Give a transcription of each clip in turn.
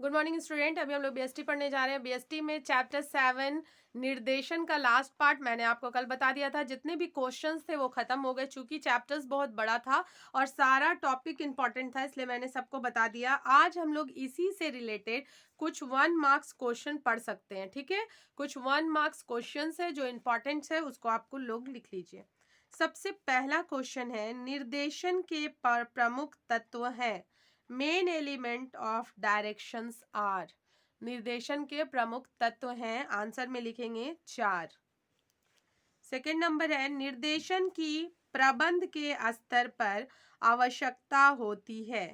Good morning student. अभी हम लोग बीएसटी पढ़ने जा रहे हैं। बीएसटी में चैप्टर 7 निर्देशन का लास्ट पार्ट मैंने आपको कल बता दिया था। जितने भी क्वेश्चंस थे वो खत्म हो गए, चूंकि चैप्टर्स बहुत बड़ा था और सारा टॉपिक इंपॉर्टेंट था, इसलिए मैंने सबको बता दिया। आज हम लोग इसी से रिलेटेड कुछ 1 मार्क्स क्वेश्चन पढ़ सकते हैं। ठीक है, कुछ 1 मार्क्स क्वेश्चन है जो इंपॉर्टेंट है, उसको आपको लोग लिख लीजिए। सबसे पहला क्वेश्चन है, निर्देशन के प्रमुख तत्व हैं। Main element of directions are. निर्देशन के प्रमुख तत्व हैं, आंसर में लिखेंगे 4। सेकंड नंबर है, निर्देशन की प्रबंध के स्तर पर आवश्यकता होती है।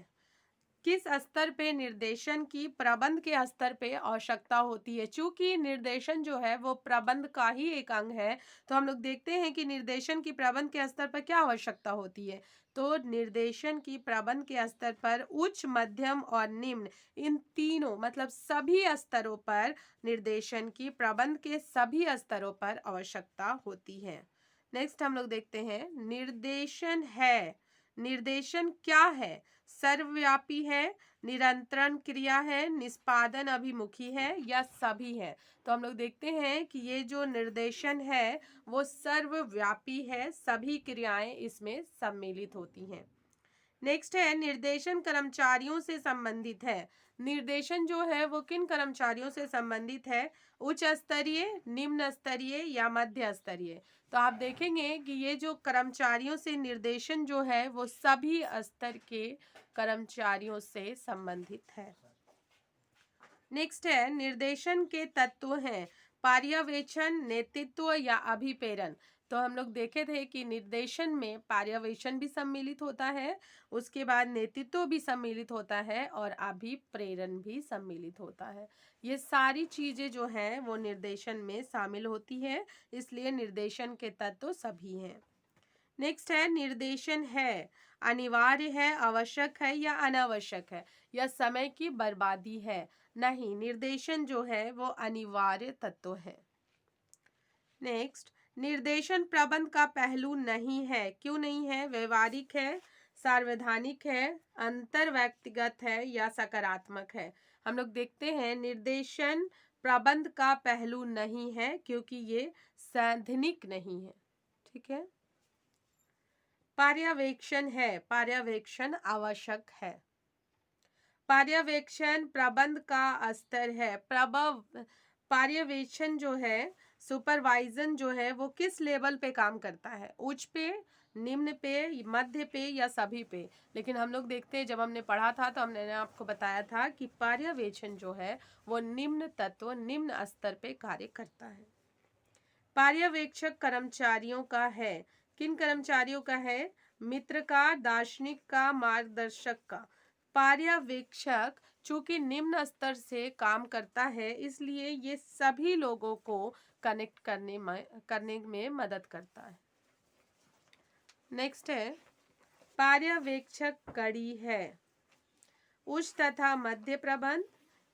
किस स्तर पे निर्देशन की प्रबंध के स्तर पे आवश्यकता होती है? चूंकि निर्देशन जो है वो प्रबंध का ही एक अंग है, तो हम लोग देखते हैं कि निर्देशन की प्रबंध के स्तर पर क्या आवश्यकता होती है। तो निर्देशन की प्रबंध के स्तर पर उच्च, मध्यम और निम्न, इन तीनों मतलब सभी स्तरों पर निर्देशन की प्रबंध के सभी स्तरों पर आवश्यकता होती है। नेक्स्ट हम लोग देखते हैं, निर्देशन है। निर्देशन क्या है? सर्वव्यापी है, निरंतरण क्रिया है, निष्पादन अभिमुखी है या सभी है? तो हम लोग देखते हैं कि ये जो निर्देशन है वो सर्वव्यापी है, सभी क्रियाएं इसमें सम्मिलित होती हैं। नेक्स्ट है, निर्देशन कर्मचारियों से संबंधित है। निर्देशन जो है वो किन कर्मचारियों से संबंधित है? उच्च स्तरीय, निम्न स्तरीय या मध्य स्तरीय? तो आप देखेंगे कि ये जो कर्मचारियों से निर्देशन जो है वो सभी स्तर के कर्मचारियों से संबंधित है। नेक्स्ट है, निर्देशन के तत्व हैं पर्यवेक्षण, नेतृत्व या अभिप्रेरण। तो हम लोग देखे थे कि निर्देशन में पर्यवेक्षण भी सम्मिलित होता है, उसके बाद नेतृत्व भी सम्मिलित होता है और अभिप्रेरण भी सम्मिलित होता है। ये सारी चीजें जो हैं वो निर्देशन में शामिल होती है, इसलिए निर्देशन के तत्व सभी हैं। नेक्स्ट है, निर्देशन है अनिवार्य है, आवश्यक है या अनावश्यक है या समय की बर्बादी है? नहीं, निर्देशन जो है वो अनिवार्य तत्व है। नेक्स्ट, निर्देशन प्रबंध का पहलू नहीं है। क्यों नहीं है? व्यवहारिक है, सार्वधानिक है, अंतर व्यक्तिगत है या सकारात्मक है? हम लोग देखते हैं निर्देशन प्रबंध का पहलू नहीं है क्योंकि ये सैद्धांतिक नहीं है। ठीक है। पर्यवेक्षण है, पर्यवेक्षण आवश्यक है। पर्यवेक्षण प्रबंध का स्तर है। पर्यवेक्षण जो है, सुपरवाइजन जो है वो किस लेवल पे काम करता है? उच्च पे, निम्न पे, मध्य पे या सभी पे? लेकिन हम लोग देखते हैं, जब हमने पढ़ा था तो हमने आपको बताया था कि पर्यवेक्षण जो है वो निम्न तत्व, निम्न स्तर पे कार्य करता है। पर्यवेक्षक कर्मचारियों का है। किन कर्मचारियों का है? मित्र का, दार्शनिक का, मार्गदर्शक का। पर्यवेक्षक चूंकि निम्न स्तर से काम करता है, इसलिए ये सभी लोगों को कनेक्ट करने में मदद करता है। नेक्स्ट है, पर्यवेक्षक कड़ी है। उच्च तथा मध्य प्रबंध,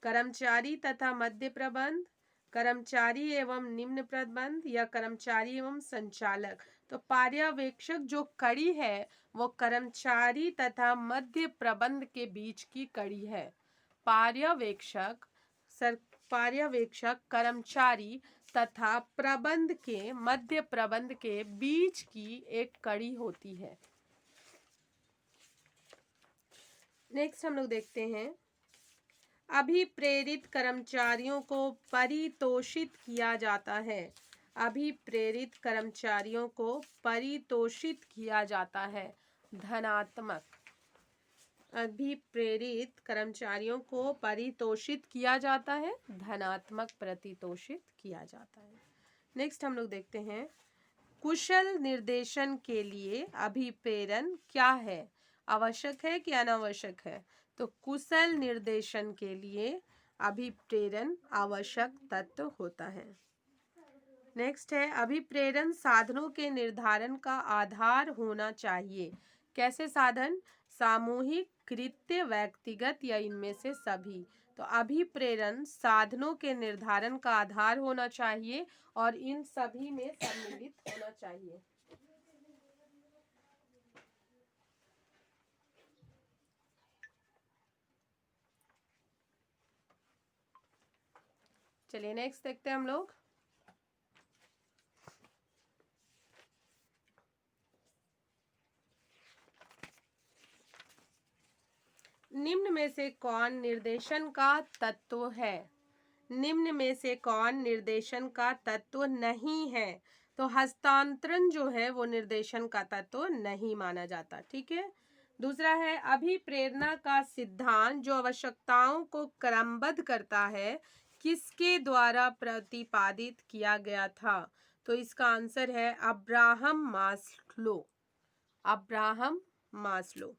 कर्मचारी तथा मध्य प्रबंध, कर्मचारी एवं निम्न प्रबंध या कर्मचारी एवं संचालक। तो पर्यवेक्षक जो कड़ी है वो कर्मचारी तथा मध्य प्रबंध के बीच की कड़ी है। पर्यवेक्षक कर्मचारी तथा प्रबंध के, मध्य प्रबंध के बीच की एक कड़ी होती है। नेक्स्ट हम लोग देखते हैं, अभिप्रेरित कर्मचारियों को परितोषित किया जाता है। अभिप्रेरित कर्मचारियों को परितोषित किया जाता है, धनात्मक। अभिप्रेरित कर्मचारियों को परितोषित किया जाता है, धनात्मक प्रतितोषित किया जाता है। नेक्स्ट हम लोग देखते हैं, कुशल निर्देशन के लिए अभिप्रेरण क्या है? आवश्यक है कि अनावश्यक है? तो कुशल निर्देशन के लिए अभिप्रेरण आवश्यक तत्व होता है। नेक्स्ट है, अभिप्रेरण साधनों के निर्धारण का आधार होना चाहिए। कैसे साधन? सामूहिक, कृत्य, व्यक्तिगत या इनमें से सभी? तो अभिप्रेरण साधनों के निर्धारण का आधार होना चाहिए और इन सभी में सम्मिलित होना चाहिए। चलिए नेक्स्ट देखते हैं हम लोग। निम्न में से कौन निर्देशन का तत्व है? निम्न में से कौन निर्देशन का तत्व नहीं है? तो हस्तांतरण जो है वो निर्देशन का तत्व नहीं माना जाता। ठीक है। दूसरा है अभिप्रेरणा का सिद्धांत जो आवश्यकताओं को क्रमबद्ध करता है किसके द्वारा प्रतिपादित किया गया था? तो इसका आंसर है अब्राहम मास्लो। Abraham Maslow.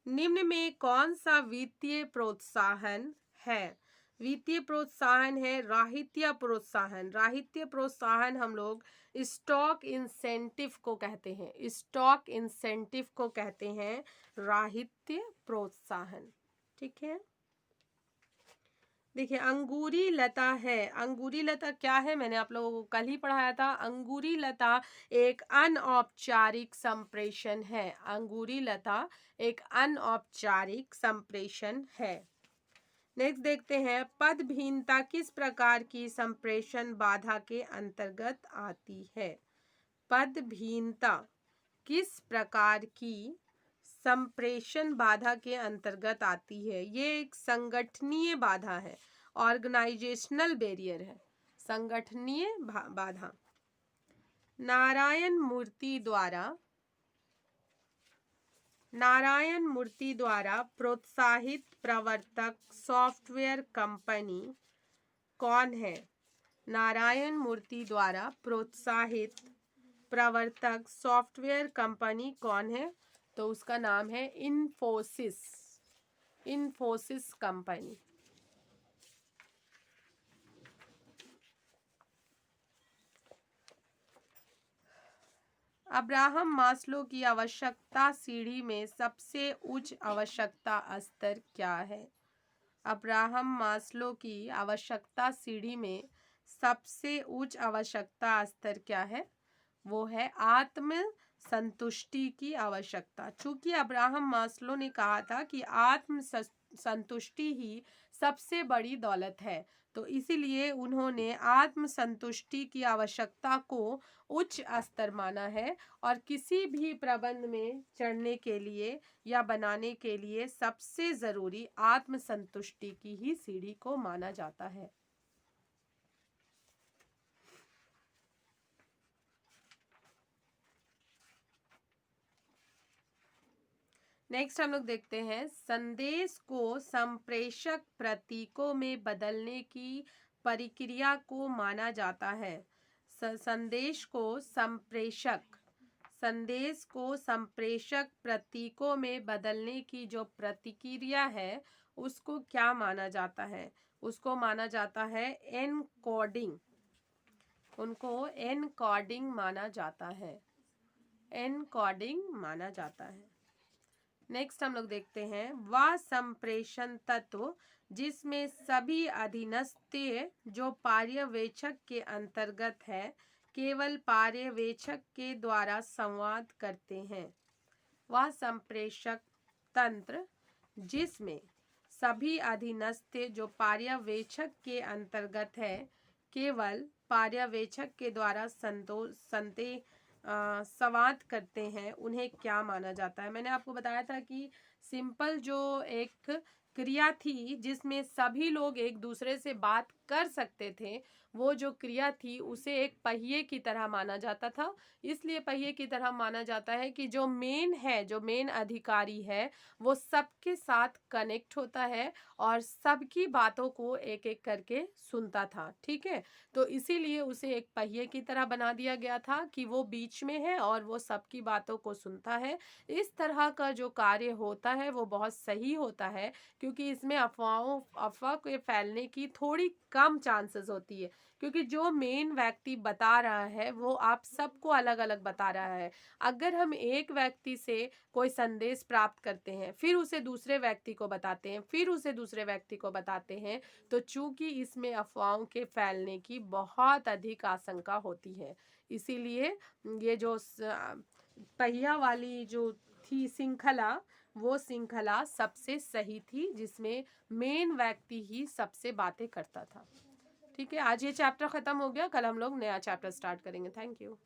निम्न में कौन सा वित्तीय प्रोत्साहन है? वित्तीय प्रोत्साहन है राहित्य प्रोत्साहन। राहित्य प्रोत्साहन हम लोग स्टॉक इंसेंटिव को कहते हैं। स्टॉक इंसेंटिव को कहते हैं राहित्य प्रोत्साहन। ठीक है। देखिए अंगूरी लता है। अंगूरी लता क्या है? मैंने आप लोगों को कल ही पढ़ाया था। अंगूरी लता एक अनौपचारिक संप्रेषण है। अंगूरी लता एक अनौपचारिक संप्रेषण है। नेक्स्ट देखते हैं पदभीनता किस प्रकार की संप्रेषण बाधा के अंतर्गत आती है? पदभीनता किस प्रकार की संप्रेषण बाधा के अंतर्गत आती है? ये एक संगठनीय बाधा है। ऑर्गेनाइजेशनल बैरियर है। संगठनीय बाधा। नारायण मूर्ति द्वारा प्रोत्साहित प्रवर्तक सॉफ्टवेयर कंपनी कौन है? नारायण मूर्ति द्वारा प्रोत्साहित प्रवर्तक सॉफ्टवेयर कंपनी कौन है? तो उसका नाम है Infosys. Infosys company. Abraham Maslow की आवश्यकता सीढ़ी में सबसे उच्च आवश्यकता स्तर क्या है? अब्राहम मास्लो की आवश्यकता सीढ़ी में सबसे उच्च आवश्यकता स्तर क्या है? वो है आत्म संतुष्टि की आवश्यकता। चूंकि अब्राहम मास्लो ने कहा था कि आत्म संतुष्टि ही सबसे बड़ी दौलत है, तो इसीलिए उन्होंने आत्म संतुष्टि की आवश्यकता को उच्च स्तर माना है और किसी भी प्रबंध में चढ़ने के लिए या बनाने के लिए सबसे जरूरी आत्म संतुष्टि की ही सीढ़ी को माना जाता है। नेक्स्ट हम लोग देखते हैं संदेश को संप्रेषक प्रतीकों में बदलने की प्रक्रिया को माना जाता है। संदेश को संप्रेषक प्रतीकों में बदलने की जो प्रतिक्रिया है उसको क्या माना जाता है? उसको माना जाता है एनकोडिंग। उनको एनकोडिंग माना जाता है। एनकोडिंग माना जाता है। नेक्स्ट हम लोग देखते हैं वह संप्रेषण तत्व जिसमें सभी अधीनस्थ जो पर्यवेक्षक के अंतर्गत है केवल पर्यवेक्षक के द्वारा संवाद करते हैं। वह संप्रेषक तंत्र जिसमें सभी अधीनस्थ जो पर्यवेक्षक के अंतर्गत है केवल पर्यवेक्षक के द्वारा संवाद करते हैं उन्हें क्या माना जाता है? मैंने आपको बताया था कि सिंपल जो एक क्रिया थी जिसमें सभी लोग एक दूसरे से बात कर सकते थे, वो जो क्रिया थी उसे एक पहिए की तरह माना जाता था। इसलिए पहिए की तरह माना जाता है कि जो मेन अधिकारी है वो सबके साथ कनेक्ट होता है और सबकी बातों को एक एक करके सुनता था। ठीक है। तो इसीलिए उसे एक पहिए की तरह बना दिया गया था कि वो बीच में है और वो सबकी बातों को सुनता है। इस तरह का जो कार्य होता है वो बहुत सही होता है क्योंकि इसमें अफवाह के फैलने की थोड़ी कम चांसेस होती है क्योंकि जो मेन व्यक्ति बता रहा है वो आप सबको अलग अलग बता रहा है। अगर हम एक व्यक्ति से कोई संदेश प्राप्त करते हैं फिर उसे दूसरे व्यक्ति को बताते हैं फिर उसे दूसरे व्यक्ति को बताते हैं तो चूंकि इसमें अफवाहों के फैलने की बहुत अधिक आशंका होती है। इसीलिए ये जो पहिया वाली जो थी श्रृंखला वो श्रृंखला सबसे सही थी जिसमें मेन व्यक्ति ही सबसे बातें करता था। ठीक है, आज ये चैप्टर ख़त्म हो गया, कल हम लोग नया चैप्टर स्टार्ट करेंगे। Thank you.